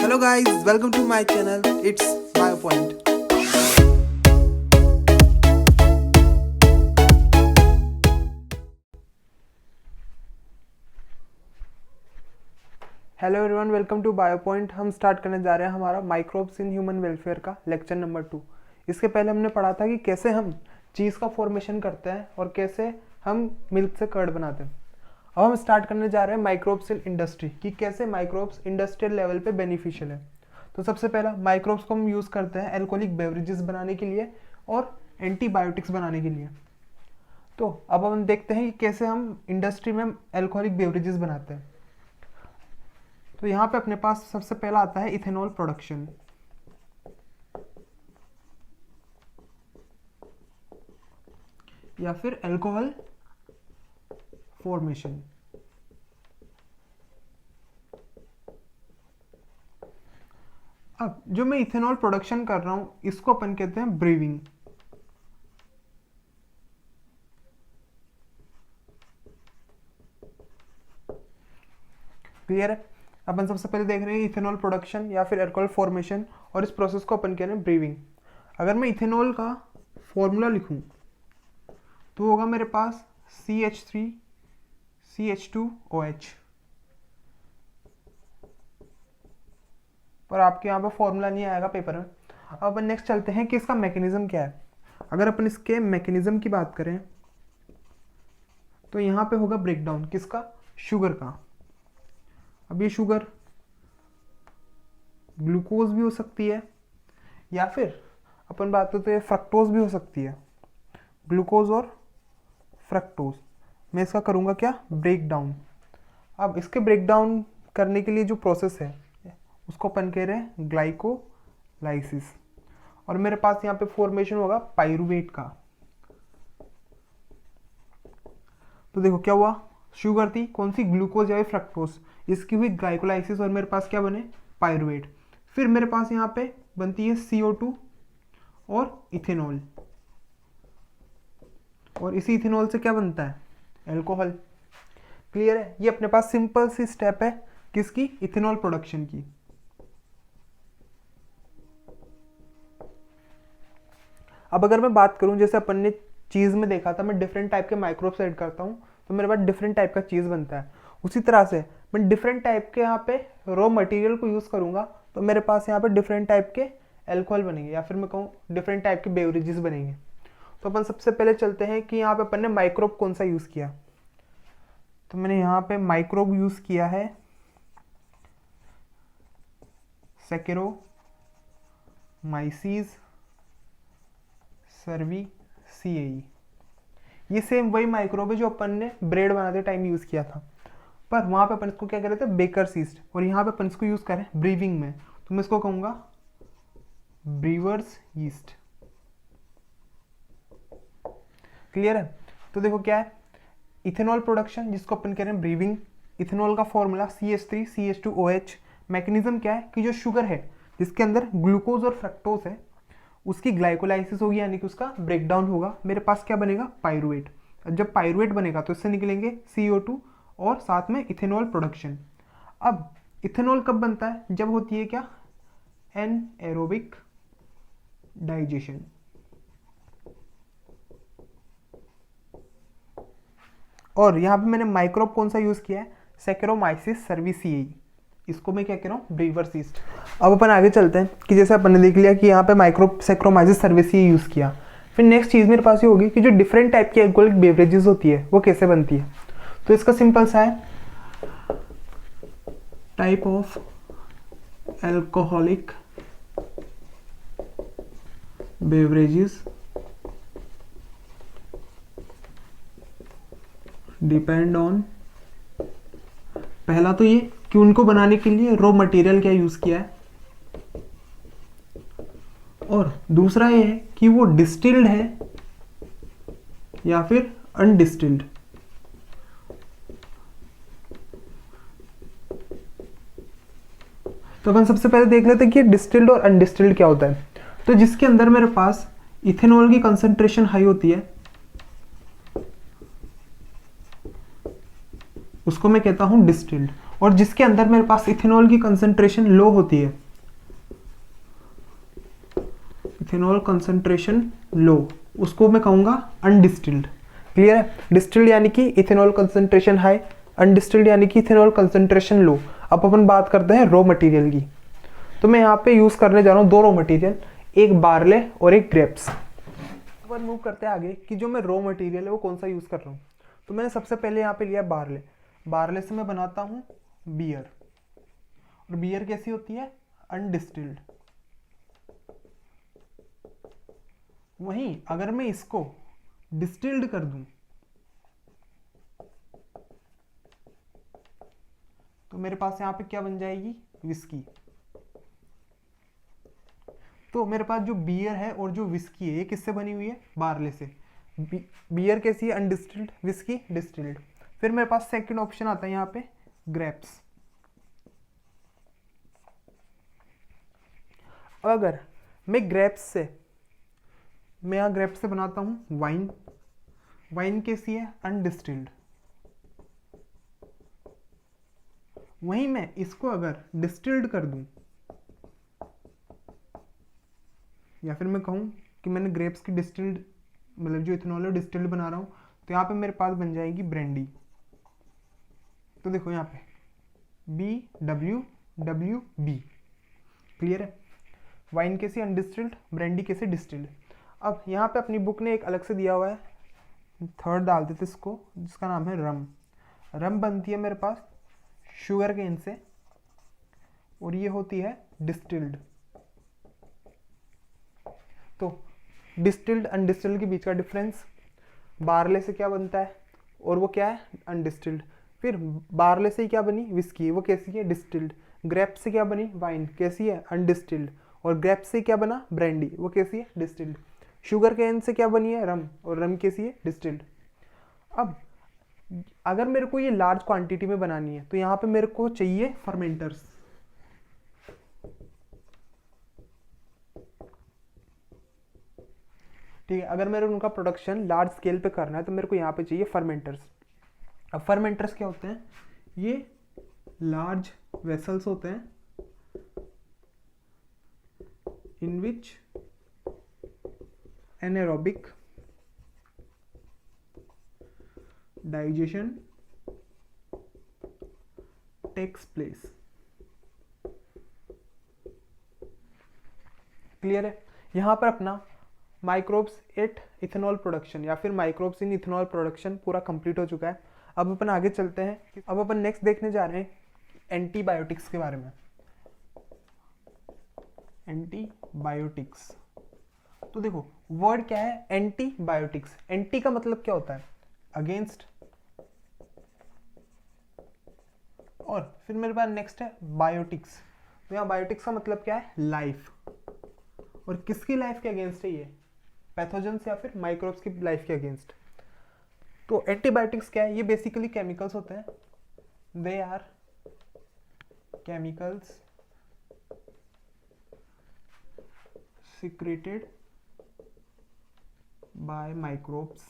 Hello guys, welcome to my channel. It's BioPoint. Hello everyone, welcome to BioPoint. हम start करने जा रहे हैं हमारा माइक्रोब्स इन ह्यूमन वेलफेयर का लेक्चर नंबर 2। इसके पहले हमने पढ़ा था कि कैसे हम चीज़ का फॉर्मेशन करते हैं और कैसे हम मिल्क से कर्ड बनाते हैं। अब हम स्टार्ट करने जा रहे हैं माइक्रोब्स इन इंडस्ट्री, कि कैसे माइक्रोब्स इंडस्ट्रियल लेवल पे बेनिफिशियल है। तो सबसे पहला माइक्रोब्स को हम यूज़ करते हैं एल्कोहलिक बेवरेजेस बनाने के लिए और एंटीबायोटिक्स बनाने के लिए। तो अब हम देखते हैं कि कैसे हम इंडस्ट्री में एल्कोहलिक बेवरेजेस बनाते हैं। तो यहाँ पे अपने पास सबसे पहला आता है इथेनॉल प्रोडक्शन। या फिर अल्कोहल फॉर्मेशन। अब जो मैं इथेनॉल प्रोडक्शन कर रहा हूं इसको अपन कहते हैं ब्रीविंग। क्लियर है? अपन सबसे पहले देख रहे हैं इथेनॉल प्रोडक्शन या फिर अल्कोहल फॉर्मेशन, और इस प्रोसेस को अपन कह रहे हैं ब्रीविंग। अगर मैं इथेनॉल का फॉर्मूला लिखूं तो होगा मेरे पास CH3CH2OH। पर आपके यहाँ पे फॉर्मूला नहीं आएगा पेपर में। अब अपन नेक्स्ट चलते हैं कि इसका मैकेनिज्म क्या है। अगर अपन इसके मैकेनिज्म की बात करें तो यहाँ पे होगा ब्रेकडाउन किसका? शुगर का। अब ये शुगर ग्लूकोज भी हो सकती है या फिर अपन बात करते हैं फ्रक्टोज भी हो सकती है। ग्लूकोज और फ्रक्टोज मैं इसका करूँगा क्या? Break down. अब इसके ब्रेक डाउन करने के लिए जो प्रोसेस है उसको अपन कह रहे हैं ग्लाइकोलाइसिस, और मेरे पास यहाँ पे फॉर्मेशन होगा पाइरूवेट का। तो देखो क्या हुआ, शुगर थी कौन सी? ग्लूकोज या फ्रक्टोज, इसकी हुई ग्लाइकोलाइसिस और मेरे पास क्या बने? पाइरूवेट। फिर मेरे पास यहाँ पे बनती है CO2 और इथेनॉल, और इसी इथेनॉल से क्या बनता है? अल्कोहल। क्लियर है? ये अपने पास सिंपल सी स्टेप है किसकी? इथेनॉल प्रोडक्शन की। अब अगर मैं बात करूं जैसे अपन ने चीज में देखा था, मैं डिफरेंट टाइप के माइक्रोब्स ऐड करता हूं तो मेरे पास डिफरेंट टाइप का चीज बनता है। उसी तरह से मैं डिफरेंट टाइप के यहाँ पे रॉ मटेरियल को यूज करूंगा तो मेरे पास यहाँ पे डिफरेंट टाइप के अल्कोहल बनेंगे, या फिर मैं कहूँ डिफरेंट टाइप के बेवरेजेस बनेंगे। तो अपन सबसे पहले चलते हैं कि यहाँ पे अपन ने माइक्रोब कौन सा यूज किया। तो मैंने यहाँ पे माइक्रोब यूज किया है सैकेरोमाइसीस सर्विसिएई। ये सेम वही माइक्रोब है जो अपन ने ब्रेड बनाते टाइम यूज किया था, पर वहां पे अपन इसको क्या कर रहे थे? बेकर यीस्ट, और यहाँ पे अपन इसको यूज करें ब्रीविंग में तो मैं इसको कहूंगा ब्रीवर्स यीस्ट। क्लियर है? तो देखो क्या है, इथेनॉल प्रोडक्शन जिसको अपन कह रहे हैं ब्रीविंग, इथेनॉल का फॉर्मूला CH3CH2OH। मैकेनिज्म क्या है कि जो शुगर है जिसके अंदर ग्लूकोज और फ्रक्टोज है उसकी ग्लाइकोलाइसिस होगी, यानी कि उसका ब्रेकडाउन होगा। मेरे पास क्या बनेगा? पाइरूवेट। जब पाइरूवेट बनेगा तो इससे निकलेंगे CO2 और साथ में इथेनॉल प्रोडक्शन। अब इथेनॉल कब बनता है? जब होती है क्या? Anaerobic digestion. और यहाँ पे मैंने माइक्रोब कौन सा यूज किया है? सैकेरोमाइसिस सर्विसिएई। इसको मैं क्या कह रहा हूँ? Brewers yeast. अब अपन आगे चलते हैं कि जैसे अपन ने देख लिया कि यहाँ पे माइक्रोब सैकेरोमाइसिस सर्विसिएई यूज किया। फिर नेक्स्ट चीज मेरे पास ये होगी कि जो डिफरेंट टाइप की अल्कोहलिक बेवरेजेस होती है वो कैसे बनती है। तो इसका सिंपल सा है, type of alcoholic beverages depend on, पहला तो ये कि उनको बनाने के लिए रॉ मटेरियल क्या यूज किया है, और दूसरा ये है कि वो डिस्टिल्ड है या फिर अनडिस्टिल्ड। तो अपन सबसे पहले देख लेते हैं कि डिस्टिल्ड और अनडिस्टिल्ड क्या होता है। तो जिसके अंदर मेरे पास इथेनॉल की कंसंट्रेशन हाई होती है उसको मैं कहता हूं डिस्टिल्ड, और जिसके अंदर मेरे पास इथेनॉल की कंसंट्रेशन लो होती है, इथेनॉल कंसंट्रेशन लो, उसको मैं कहूँगा अनडिस्टिल्ड। क्लियर है? डिस्टिल्ड यानी कि इथेनॉल कंसंट्रेशन हाई, अनडिस्टिल्ड यानी कि इथेनॉल कंसंट्रेशन लो। अब अपन बात करते हैं रॉ मटेरियल की। तो मैं यहाँ पे यूज़ करने जा रहा हूँ दो रॉ मटेरियल, एक बार्ले और एक ग्रेप्स। अपन मूव करते हैं आगे कि जो मैं रॉ मटेरियल है वो कौन सा यूज़ कर रहा हूँ। तो मैंने सबसे पहले यहाँ पे लिया बार्ले। बार्ले से मैं बनाता हूँ बियर, और बियर कैसी होती है? अनडिस्टिल्ड। वहीं अगर मैं इसको डिस्टिल्ड कर दूं तो मेरे पास यहां पे क्या बन जाएगी? विस्की। तो मेरे पास जो बियर है और जो विस्की है ये किससे बनी हुई है? बार्ले से। बियर कैसी है? अनडिस्टिल्ड, विस्की डिस्टिल्ड। फिर मेरे पास सेकंड ऑप्शन आता है यहाँ पे ग्रेप्स। अगर मैं ग्रेप्स से, मैं यहाँ ग्रेप्स से बनाता हूँ वाइन। वाइन कैसी है? अनडिस्टिल्ड। वहीं मैं इसको अगर डिस्टिल्ड कर दूं, या फिर मैं कहूं कि मैंने ग्रेप्स की डिस्टिल्ड, मतलब जो इथेनॉल है डिस्टिल्ड बना रहा हूं, तो यहाँ पे मेरे पास बन जाएगी ब्रांडी। तो देखो यहाँ पे BWWB। क्लियर है? वाइन कैसी? अनडिस्टिल्ड, ब्रांडी कैसे? डिस्टिल्ड। अब यहाँ पे अपनी बुक ने एक अलग से दिया हुआ है, थर्ड डाल देते इसको, जिसका नाम है रम। रम बनती है मेरे पास शुगर केन से, और ये होती है डिस्टिल्ड। तो डिस्टिल्ड अनडिस्टिल्ड के बीच का डिफरेंस, बार्ले से क्या बनता है और वो क्या है? अनडिस्टिल्ड। फिर बार्ले से क्या बनी? विस्की, वो कैसी है? डिस्टिल्ड। ग्रेप से क्या बनी? वाइन, कैसी है? अनडिस्टिल्ड। और ग्रेप से क्या बना? ब्रांडी, वो कैसी है? डिस्टिल्ड। शुगर केन से क्या बनी है? रम, और रम कैसी है? डिस्टिल्ड। अब अगर मेरे को ये लार्ज क्वांटिटी में बनानी है तो यहाँ पे मेरे को चाहिए फर्मेंटर्स। ठीक है? अगर मेरे उनका प्रोडक्शन लार्ज स्केल पे करना है तो मेरे को यहाँ पे चाहिए फर्मेंटर्स। अब फर्मेंटर्स क्या होते हैं? ये लार्ज वेसल्स होते हैं in which anaerobic digestion takes place. Clear है? यहां पर अपना माइक्रोब्स एट इथेनॉल प्रोडक्शन या फिर माइक्रोब्स इन इथेनॉल प्रोडक्शन पूरा कंप्लीट हो चुका है। अब अपन आगे चलते हैं। अब अपन नेक्स्ट देखने जा रहे हैं एंटीबायोटिक्स के बारे में। एंटीबायोटिक्स, तो देखो वर्ड क्या है? एंटीबायोटिक्स। एंटी का मतलब क्या होता है? अगेंस्ट। और फिर मेरे पास नेक्स्ट है बायोटिक्स। तो यहाँ बायोटिक्स का मतलब क्या है? लाइफ। और किसकी लाइफ के अगेंस्ट है ये? पैथोजेंस या फिर माइक्रोब्स की लाइफ के अगेंस्ट। तो एंटीबायोटिक्स क्या है? ये बेसिकली केमिकल्स होते हैं। They are chemicals secreted by microbes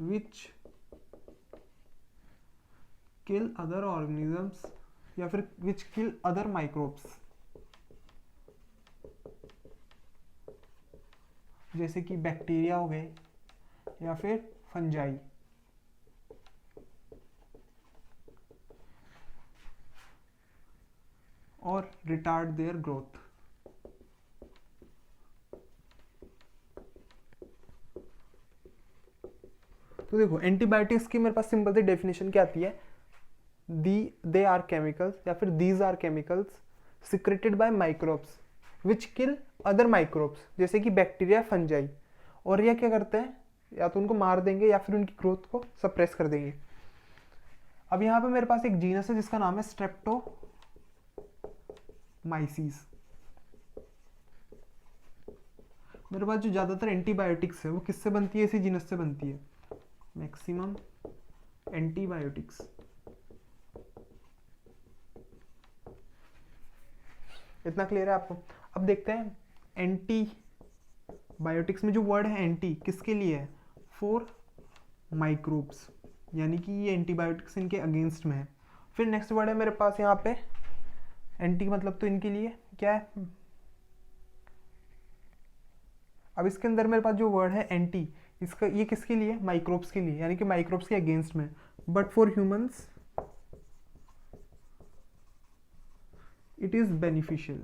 which kill other organisms या फिर which kill other microbes, जैसे कि बैक्टीरिया हो गए या फिर फंजाई। और रिटार्ड देयर ग्रोथ। तो देखो एंटीबायोटिक्स की मेरे पास सिंपल सी डेफिनेशन क्या आती है? दे आर केमिकल्स या फिर these are chemicals secreted by microbes which kill other microbes, जैसे कि बैक्टीरिया, फंजाई। और यह क्या करते हैं? या तो उनको मार देंगे या फिर उनकी ग्रोथ को सप्रेस कर देंगे। अब यहाँ पे मेरे पास एक जीनस है जिसका नाम है स्ट्रेप्टोमाइसीस। मेरे पास जो ज्यादातर एंटीबायोटिक्स है वो किससे बनती है? इसी जीनस से बनती है। Maximum antibiotics. इतना क्लियर है आपको? अब देखते हैं एंटी बायोटिक्स में जो वर्ड है एंटी किसके लिए है? For microbes. यानी कि ये एंटीबायोटिक्स इनके अगेंस्ट में है। फिर नेक्स्ट वर्ड है मेरे पास यहाँ पे एंटी, मतलब तो इनके लिए क्या है। अब इसके अंदर मेरे पास जो वर्ड है एंटी, इसका ये किसके लिए, माइक्रोब्स के लिए, यानी कि माइक्रोब्स के अगेंस्ट में। But for humans it is beneficial.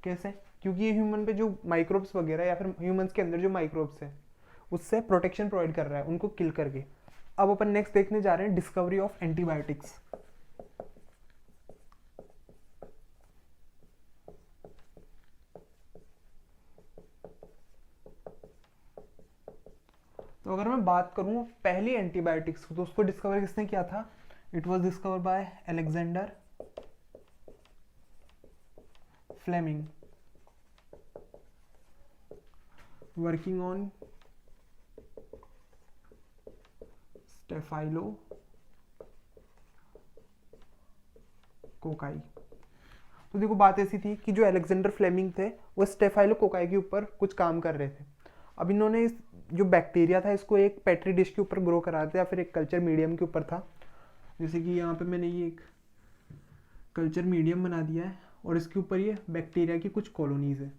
कैसे? क्योंकि ये ह्यूमन पे जो माइक्रोब्स वगैरह या फिर ह्यूमंस के अंदर जो माइक्रोब्स है उससे प्रोटेक्शन प्रोवाइड कर रहा है उनको किल करके। अब अपन नेक्स्ट देखने जा रहे हैं डिस्कवरी ऑफ एंटीबायोटिक्स। तो अगर मैं बात करूं पहली एंटीबायोटिक्स तो उसको डिस्कवर किसने किया था? It was discover by Alexander Fleming, working on staphylococci. तो देखो बात ऐसी थी कि जो अलेक्जेंडर फ्लेमिंग थे वो स्टेफाइलो कोकाई के ऊपर कुछ काम कर रहे थे। अब इन्होंने इस जो बैक्टीरिया था इसको एक पेट्री डिश के ऊपर ग्रो करा था या फिर एक कल्चर मीडियम के ऊपर था। जैसे कि यहाँ पे मैंने ये एक कल्चर मीडियम बना दिया है और इसके ऊपर ये बैक्टीरिया की कुछ कॉलोनीज है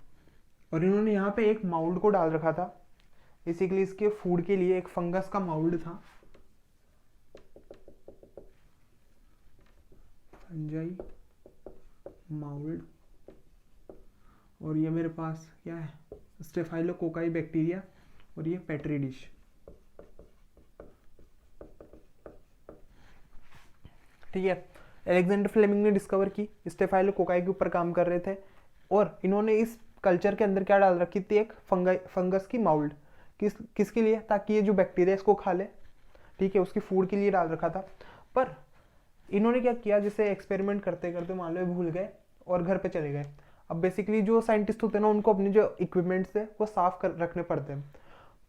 और इन्होंने यहाँ पे एक माउल्ड को डाल रखा था। बेसिकली इसके फूड के लिए एक फंगस का माउल्ड था, फंजाई माउल्ड। और ये मेरे पास क्या है, स्टेफाइलोकोकाई बैक्टीरिया और ये पेट्री डिश। ठीक है, अलेक्जेंडर फ्लेमिंग ने डिस्कवर की, स्टेफाइलोकोकाई के ऊपर काम कर रहे थे और इन्होंने इस कल्चर के अंदर क्या डाल रखी थी, एक फंगस की माउल्ड। किसके लिए? ताकि ये जो बैक्टीरिया इसको खा ले। ठीक है, उसकी फूड के लिए डाल रखा था। पर इन्होंने क्या किया, जैसे एक्सपेरिमेंट करते करते मान लो भूल गए और घर पे चले गए। अब बेसिकली जो साइंटिस्ट होते हैं ना उनको अपने जो इक्विपमेंट्स है वो साफ कर रखने पड़ते हैं।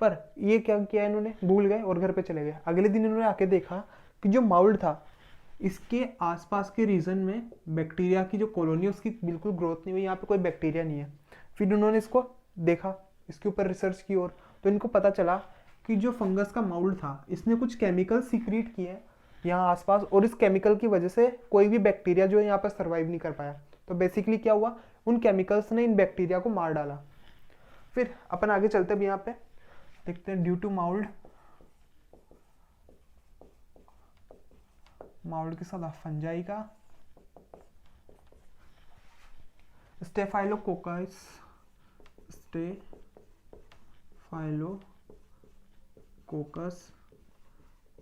पर ये क्या किया इन्होंने, भूल गए और घर पे चले गए। अगले दिन इन्होंने आके देखा कि जो माउल्ड था इसके आसपास के रीजन में बैक्टीरिया की जो कॉलोनी है उसकी बिल्कुल ग्रोथ नहीं हुई, यहाँ पे कोई बैक्टीरिया नहीं है। फिर उन्होंने इसको देखा, इसके ऊपर रिसर्च की और तो इनको पता चला कि जो फंगस का माउल्ड था इसने कुछ केमिकल सीक्रेट किए हैं यहाँ आसपास और इस केमिकल की वजह से कोई भी बैक्टीरिया जो है यहाँ पर सर्वाइव नहीं कर पाया। तो बेसिकली क्या हुआ, उन केमिकल्स ने इन बैक्टीरिया को मार डाला। फिर अपन आगे चलते हैं, यहाँ पे देखते हैं ड्यू टू माउल्ड के साथ फंजाई का स्टेफाइलोकोकस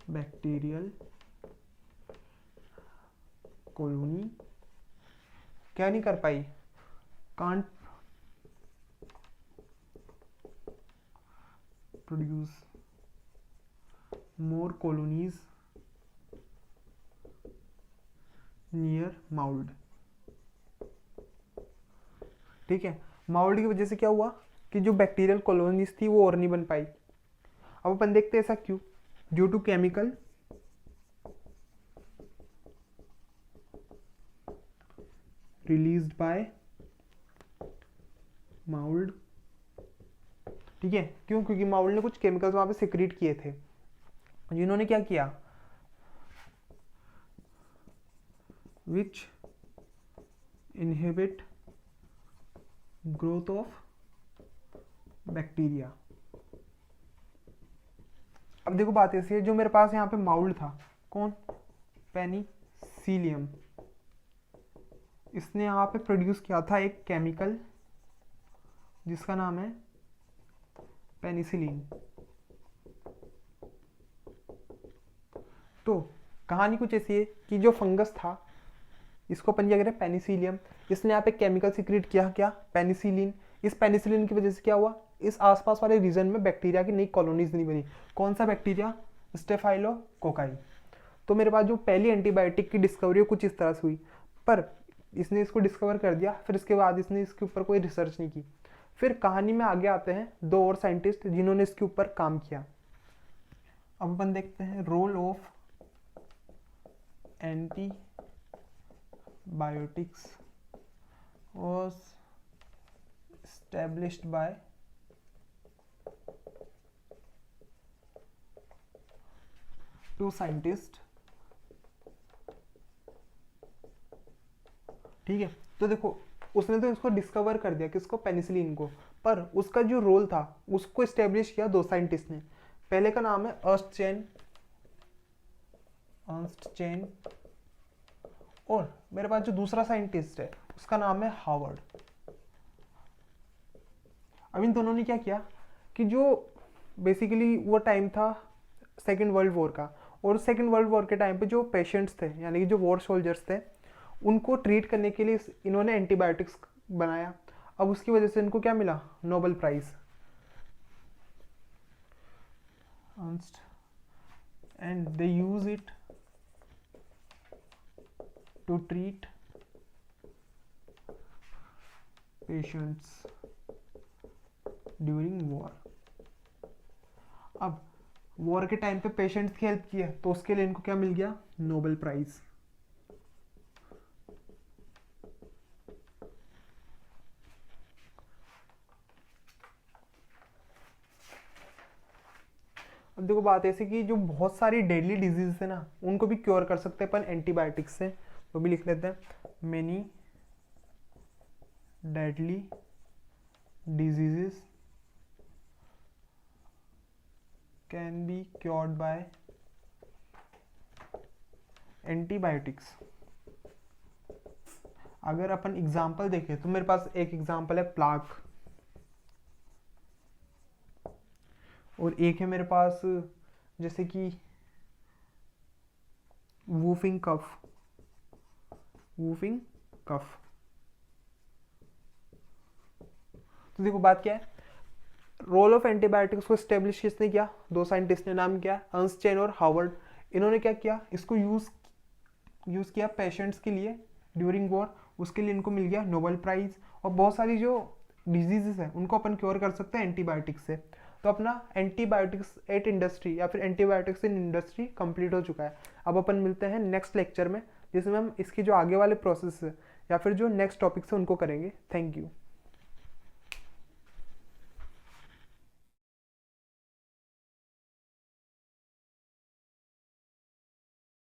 बैक्टीरियल कॉलोनी क्या नहीं कर पाई, can't produce more colonies near mould. ठीक है, माउल्ड की वजह से क्या हुआ कि जो बैक्टीरियल कॉलोनीज थी वो और नहीं बन पाई। अब अपन देखते हैं ऐसा क्यों, due to chemical released by mould. ठीक है, क्यों? क्योंकि माउल्ड ने कुछ केमिकल्स वहां पे सिक्रीट किए थे जिन्होंने क्या किया, which inhibit growth of bacteria. अब देखो बात ऐसी है, जो मेरे पास यहाँ पे माउल्ड था, कौन? पेनिसिलियम। इसने यहाँ पे प्रोड्यूस किया था एक केमिकल जिसका नाम है पेनिसिलिन। तो कहानी कुछ ऐसी है कि जो फंगस था इसको अपन क्या करें, पेनिसिलियम, इसने यहाँ पे केमिकल सीक्रेट किया, क्या? पेनिसिलिन। इस पेनिसिलिन की वजह से क्या हुआ, इस आसपास वाले रीजन में बैक्टीरिया की नई कॉलोनीज नहीं बनी। कौन सा बैक्टीरिया? स्टेफाइलोकोकाई। तो मेरे पास जो पहली एंटीबायोटिक की डिस्कवरी है कुछ इस तरह से हुई, पर इसने इसको डिस्कवर कर दिया, फिर इसके बाद इसने इसके ऊपर कोई रिसर्च नहीं की। फिर कहानी में आगे आते हैं दो और साइंटिस्ट जिन्होंने इसके ऊपर काम किया। अब अपन देखते हैं role of antibiotics was established by 2 scientist, ठीक है। तो देखो उसने तो इसको डिस्कवर कर दिया, किसको, पेनिसिलिन को, पर उसका जो रोल था उसको इस्टेब्लिश किया 2 साइंटिस्ट ने। पहले का नाम है अर्नस्ट चेन, और मेरे पास जो दूसरा साइंटिस्ट है उसका नाम है हार्वर्ड। अब इन दोनों ने क्या किया कि जो बेसिकली वो टाइम था सेकेंड वर्ल्ड वॉर का, और सेकेंड वर्ल्ड वॉर के टाइम पे जो पेशेंट्स थे यानी कि जो वॉर सोल्जर्स थे उनको ट्रीट करने के लिए इन्होंने एंटीबायोटिक्स बनाया। अब उसकी वजह से इनको क्या मिला, Nobel prize. And they use it to treat patients during war. अब वॉर के टाइम पे पेशेंट्स की हेल्प की है तो उसके लिए इनको क्या मिल गया, नोबेल प्राइज। अब देखो बात ऐसी कि जो बहुत सारी डेडली डिजीज है ना उनको भी क्योर कर सकते हैं अपन एंटीबायोटिक्स से, तो भी लिख लेते हैं, many deadly diseases can be cured by antibiotics. अगर अपन एग्जाम्पल देखें तो मेरे पास एक एग्जाम्पल है प्लाक, और एक है मेरे पास जैसे कि वूफिंग कफ। तो देखो बात क्या है, रोल ऑफ एंटीबायोटिक्स को स्टेब्लिश किसने किया, 2 साइंटिस्ट ने, नाम क्या, अर्नस्ट चेन और हार्वर्ड। इन्होंने क्या किया, इसको यूज किया पेशेंट्स के लिए ड्यूरिंग वॉर, उसके लिए इनको मिल गया नोबेल प्राइज। और बहुत सारी जो डिजीजेस है उनको अपन क्योर कर सकते हैं एंटीबायोटिक्स से। तो अपना एंटीबायोटिक्स एट इंडस्ट्री या फिर एंटीबायोटिक्स इन इंडस्ट्री कंप्लीट हो चुका है। अब अपन मिलते हैं नेक्स्ट लेक्चर में जिसमें हम इसकी जो आगे वाले प्रोसेस है या फिर जो नेक्स्ट टॉपिक्स है उनको करेंगे। Thank you.